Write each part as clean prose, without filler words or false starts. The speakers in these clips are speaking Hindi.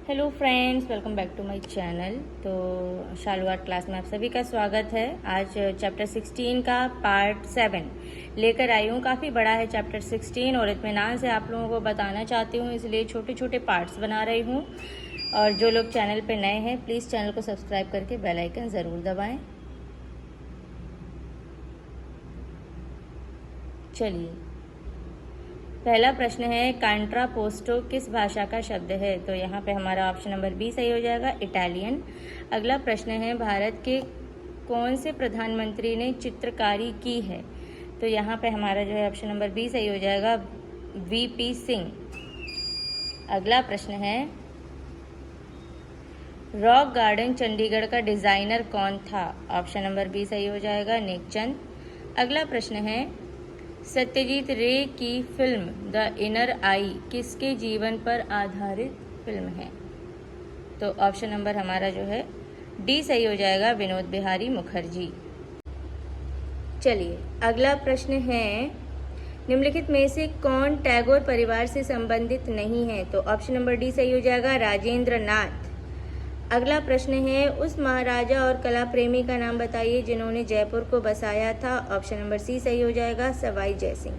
Hello friends, welcome back to my channel. तो शालू आर्ट क्लास में आप सभी का स्वागत है। आज चैप्टर 16 का पार्ट 7 लेकर आई हूँ। काफ़ी बड़ा है चैप्टर 16 और इत्मीनान से आप लोगों को बताना चाहती हूँ, इसलिए छोटे छोटे पार्ट्स बना रही हूँ। और जो लोग चैनल पे नए हैं प्लीज़ चैनल को सब्सक्राइब करके बेल आइकन ज़रूर दबाएँ। चलिए, पहला प्रश्न है, कॉन्ट्रापोस्टो किस भाषा का शब्द है? तो यहाँ पे हमारा ऑप्शन नंबर बी सही हो जाएगा, इटालियन। अगला प्रश्न है, भारत के कौन से प्रधानमंत्री ने चित्रकारी की है? तो यहाँ पे हमारा जो है ऑप्शन नंबर बी सही हो जाएगा, वीपी सिंह। अगला प्रश्न है, रॉक गार्डन चंडीगढ़ का डिज़ाइनर कौन था? ऑप्शन नंबर बी सही हो जाएगा, नेकचंद। अगला प्रश्न है, सत्यजीत रे की फिल्म द इनर आई किसके जीवन पर आधारित फिल्म है? तो ऑप्शन नंबर हमारा जो है डी सही हो जाएगा, विनोद बिहारी मुखर्जी। चलिए, अगला प्रश्न है, निम्नलिखित में से कौन टैगोर परिवार से संबंधित नहीं है? तो ऑप्शन नंबर डी सही हो जाएगा, राजेंद्र नाथ। अगला प्रश्न है, उस महाराजा और कला प्रेमी का नाम बताइए जिन्होंने जयपुर को बसाया था। ऑप्शन नंबर सी सही हो जाएगा, सवाई जयसिंह।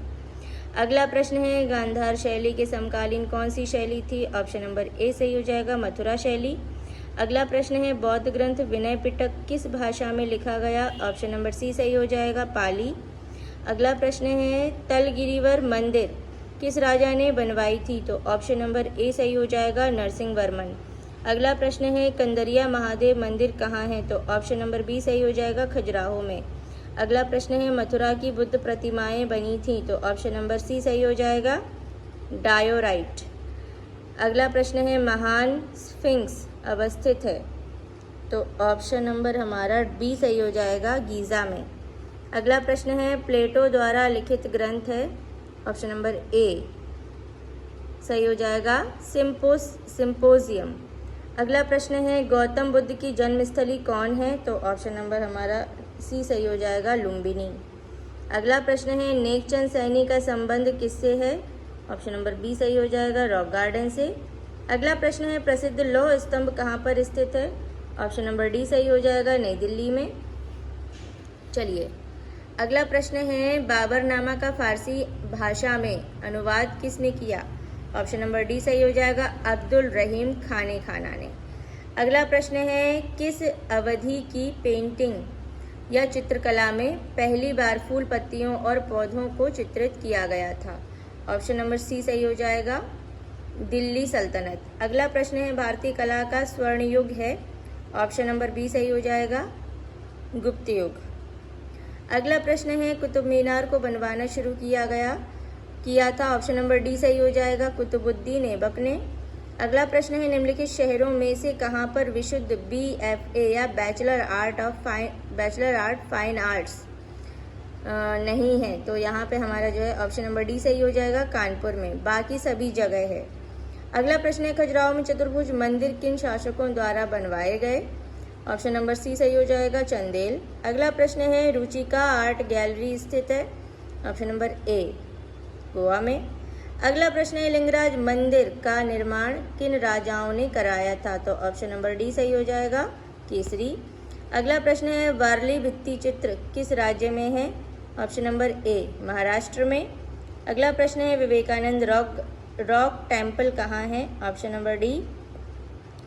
अगला प्रश्न है, गांधार शैली के समकालीन कौन सी शैली थी? ऑप्शन नंबर ए सही हो जाएगा, मथुरा शैली। अगला प्रश्न है, बौद्ध ग्रंथ विनय पिटक किस भाषा में लिखा गया? ऑप्शन नंबर सी सही हो जाएगा, पाली। अगला प्रश्न है, तलगिरीवर मंदिर किस राजा ने बनवाई थी? तो ऑप्शन नंबर ए सही हो जाएगा, नरसिंह वर्मन। अगला प्रश्न है, कंदरिया महादेव मंदिर कहाँ है? तो ऑप्शन नंबर बी सही हो जाएगा, खजुराहो में। अगला प्रश्न है, मथुरा की बुद्ध प्रतिमाएं बनी थी? तो ऑप्शन नंबर सी सही हो जाएगा, डायोराइट। अगला प्रश्न है, महान स्फिंक्स अवस्थित है? तो ऑप्शन नंबर हमारा बी सही हो जाएगा, गीज़ा में। अगला प्रश्न है, प्लेटो द्वारा लिखित ग्रंथ है? ऑप्शन नंबर ए सही हो जाएगा, सिम्पोजियम। अगला प्रश्न है, गौतम बुद्ध की जन्मस्थली कौन है? तो ऑप्शन नंबर हमारा सी सही हो जाएगा, लुम्बिनी। अगला प्रश्न है, नेकचंद सैनी का संबंध किससे है? ऑप्शन नंबर बी सही हो जाएगा, रॉक गार्डन से। अगला प्रश्न है, प्रसिद्ध लौह स्तंभ कहाँ पर स्थित है? ऑप्शन नंबर डी सही हो जाएगा, नई दिल्ली में। चलिए, अगला प्रश्न है, बाबरनामा का फारसी भाषा में अनुवाद किसने किया? ऑप्शन नंबर डी सही हो जाएगा, अब्दुल रहीम खाने खाना ने। अगला प्रश्न है, किस अवधि की पेंटिंग या चित्रकला में पहली बार फूल पत्तियों और पौधों को चित्रित किया गया था? ऑप्शन नंबर सी सही हो जाएगा, दिल्ली सल्तनत। अगला प्रश्न है, भारतीय कला का स्वर्ण युग है? ऑप्शन नंबर बी सही हो जाएगा, गुप्त युग। अगला प्रश्न है, कुतुब मीनार को बनवाना शुरू किया था? ऑप्शन नंबर डी सही हो जाएगा, कुतुबुद्दीन ऐबक ने। अगला प्रश्न है, निम्नलिखित शहरों में से कहाँ पर विशुद्ध BFA या बैचलर आर्ट फाइन आर्ट्स नहीं है? तो यहाँ पे हमारा जो है ऑप्शन नंबर डी सही हो जाएगा, कानपुर में। बाकी सभी जगह है। अगला प्रश्न है, खजुराहो में चतुर्भुज मंदिर किन शासकों द्वारा बनवाए गए? ऑप्शन नंबर सी सही हो जाएगा, चंदेल। अगला प्रश्न है, रुचिका आर्ट गैलरी स्थित है? ऑप्शन नंबर ए, गोवा में। अगला प्रश्न है, लिंगराज मंदिर का निर्माण किन राजाओं ने कराया था? तो ऑप्शन नंबर डी सही हो जाएगा, केसरी। अगला प्रश्न है, वारली भित्ति चित्र किस राज्य में है? ऑप्शन नंबर ए, महाराष्ट्र में। अगला प्रश्न है, विवेकानंद रॉक टेम्पल कहाँ है? ऑप्शन नंबर डी,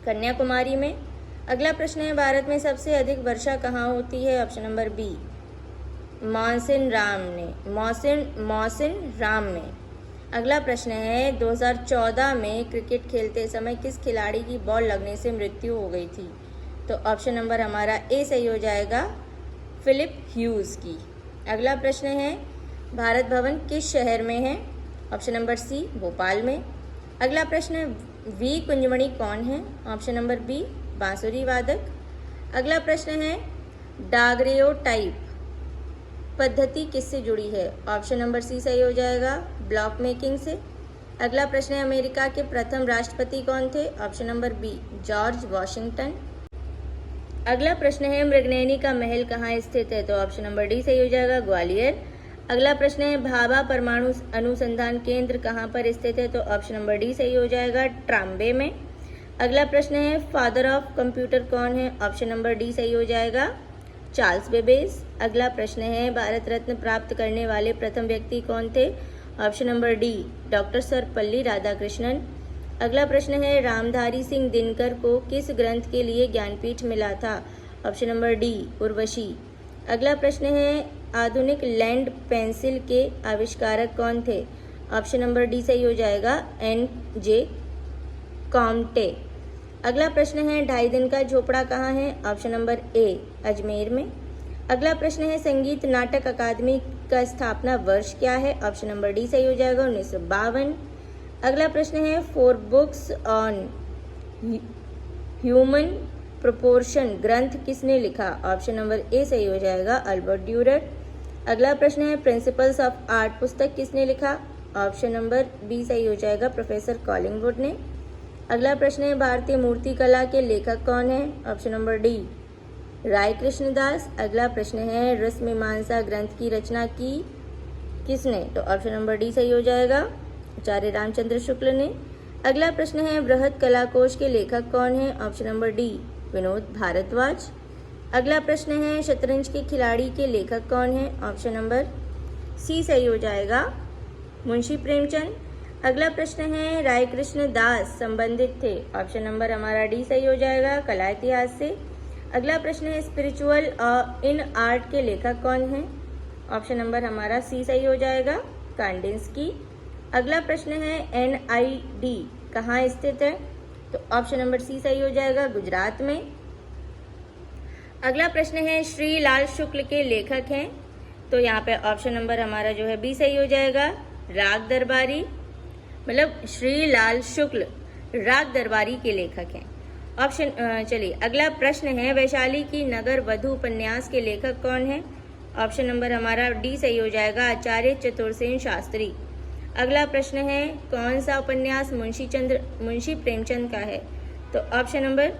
कन्याकुमारी में। अगला प्रश्न है, भारत में सबसे अधिक वर्षा कहाँ होती है? ऑप्शन नंबर बी, मॉनसून राम में। अगला प्रश्न है, 2014 में क्रिकेट खेलते समय किस खिलाड़ी की बॉल लगने से मृत्यु हो गई थी? तो ऑप्शन नंबर हमारा ए सही हो जाएगा, फिलिप ह्यूज की। अगला प्रश्न है, भारत भवन किस शहर में है? ऑप्शन नंबर सी, भोपाल में। अगला प्रश्न है, वी कुंजमणि कौन है? ऑप्शन नंबर बी, बांसुरी वादक। अगला प्रश्न है, डागरेओटाइप पद्धति किससे जुड़ी है? ऑप्शन नंबर सी सही हो जाएगा, ब्लॉक मेकिंग से। अगला प्रश्न है, अमेरिका के प्रथम राष्ट्रपति कौन थे? Option number B, George Washington. अगला प्रश्न है, मृगनयनी का महल कहाँ स्थित है? तो ऑप्शन नंबर डी सही हो जाएगा, ग्वालियर। अगला प्रश्न है, भाभा परमाणु अनुसंधान केंद्र कहाँ पर स्थित है? तो ऑप्शन नंबर डी सही हो जाएगा, ट्राम्बे में। अगला प्रश्न है फादर ऑफ कंप्यूटर कौन है? ऑप्शन नंबर डी सही हो जाएगा, चार्ल्स बेबेज। अगला प्रश्न है भारत रत्न प्राप्त करने वाले प्रथम व्यक्ति कौन थे? Option number D doctor Sarvepalli Radhakrishnan. अगला प्रश्न है रामधारी सिंह दिनकर को किस ग्रंथ के लिए ज्ञानपीठ मिला था? Option number D Urvashi. अगला प्रश्न है आधुनिक लैंड पेंसिल के आविष्कारक कौन थे? ऑप्शन नंबर डी सही हो जाएगा, N.J. कॉम्टे। अगला प्रश्न है 2.5 दिन का झोपड़ा कहाँ है? ऑप्शन नंबर ए अजमेर में। अगला प्रश्न है संगीत नाटक अकादमी का स्थापना वर्ष क्या है? ऑप्शन नंबर डी सही हो जाएगा, 1952। अगला प्रश्न है 4 बुक्स ऑन ह्यूमन प्रोपोर्शन ग्रंथ किसने लिखा? ऑप्शन नंबर ए सही हो जाएगा, अल्बर्ट ड्यूरर। अगला प्रश्न है प्रिंसिपल्स ऑफ आर्ट पुस्तक किसने लिखा? ऑप्शन नंबर बी सही हो जाएगा, प्रोफेसर कॉलिंगवुड ने। अगला प्रश्न है भारतीय मूर्ति कला के लेखक कौन है? ऑप्शन नंबर डी राय कृष्णदास। अगला प्रश्न है रस मीमांसा ग्रंथ की रचना की किसने? तो ऑप्शन नंबर डी सही हो जाएगा, आचार्य रामचंद्र शुक्ल ने। अगला प्रश्न है बृहद कलाकोश के लेखक कौन है? Option number D Vinod Bhardwaj. अगला प्रश्न है शतरंज के खिलाड़ी के लेखक कौन है? ऑप्शन नंबर सी सही हो जाएगा, मुंशी प्रेमचंद। अगला प्रश्न है राय कृष्ण दास संबंधित थे? ऑप्शन नंबर हमारा डी सही हो जाएगा, कला इतिहास से। अगला प्रश्न है स्पिरिचुअल इन आर्ट के लेखक कौन है? ऑप्शन नंबर हमारा सी सही हो जाएगा, कांडिंस्की। अगला प्रश्न है NID कहाँ स्थित है? तो ऑप्शन नंबर सी सही हो जाएगा, गुजरात में। अगला प्रश्न है श्री लाल शुक्ल के लेखक हैं? तो यहाँ पे ऑप्शन नंबर हमारा जो है बी सही हो जाएगा, राग दरबारी। मतलब श्री लाल शुक्ल राग दरबारी के लेखक हैं। ऑप्शन चलिए अगला प्रश्न है वैशाली की नगर वधु उपन्यास के लेखक कौन है? ऑप्शन नंबर हमारा डी सही हो जाएगा, आचार्य चतुर्सेन शास्त्री। अगला प्रश्न है कौन सा उपन्यास मुंशी प्रेमचंद का है? तो ऑप्शन नंबर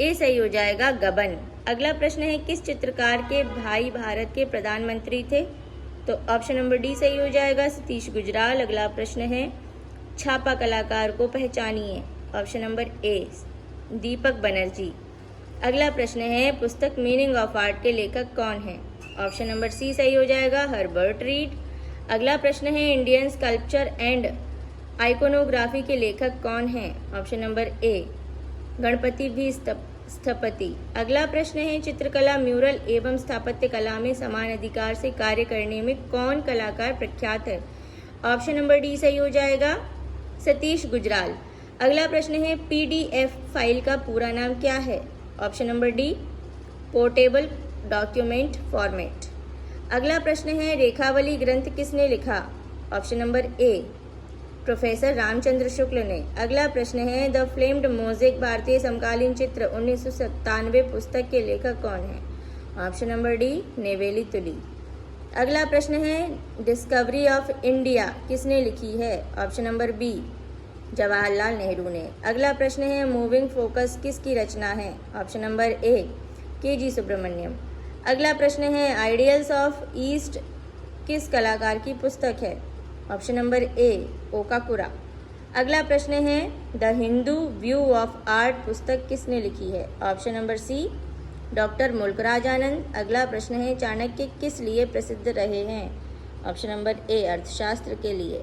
ए सही हो जाएगा, गबन। अगला प्रश्न है किस चित्रकार के भाई भारत के प्रधानमंत्री थे? तो ऑप्शन नंबर डी सही हो जाएगा, सतीश गुजराल। अगला प्रश्न है छापा कलाकार को पहचानिए? ऑप्शन नंबर ए दीपक बनर्जी। अगला प्रश्न है पुस्तक मीनिंग ऑफ आर्ट के लेखक कौन है? ऑप्शन नंबर सी सही हो जाएगा, हर्बर्ट रीड। अगला प्रश्न है इंडियन स्कल्पचर एंड आइकोनोग्राफी के लेखक कौन है? ऑप्शन नंबर ए गणपति भी स्थपति। अगला प्रश्न है चित्रकला म्यूरल एवं स्थापत्य कला में समान अधिकार से कार्य करने में कौन कलाकार प्रख्यात है? ऑप्शन नंबर डी सही हो जाएगा, सतीश गुजराल। अगला प्रश्न है PDF फाइल का पूरा नाम क्या है? Option number D portable document format. अगला प्रश्न है रेखावली ग्रंथ किसने लिखा? Option number A professor Ramchandra Shukla ने। अगला प्रश्न है द फ्लेम्ड मोज़ेक भारतीय समकालीन चित्र 1997 पुस्तक के लेखक कौन है? ऑप्शन नंबर डी नेवेली तुली। अगला प्रश्न है डिस्कवरी ऑफ इंडिया किसने लिखी है? Option number B Jawaharlal Nehru ने। अगला प्रश्न है मूविंग फोकस किसकी रचना है? Option number A KG Subramanyam. अगला प्रश्न है आइडियल्स ऑफ ईस्ट किस कलाकार की पुस्तक है? Option number A Okakura. अगला प्रश्न है the Hindu view of art पुस्तक किसने लिखी है? Option number C doctor Mulkraj Anand. अगला प्रश्न है चाणक्य किस लिए प्रसिद्ध रहे हैं? ऑप्शन नंबर ए अर्थशास्त्र के लिए।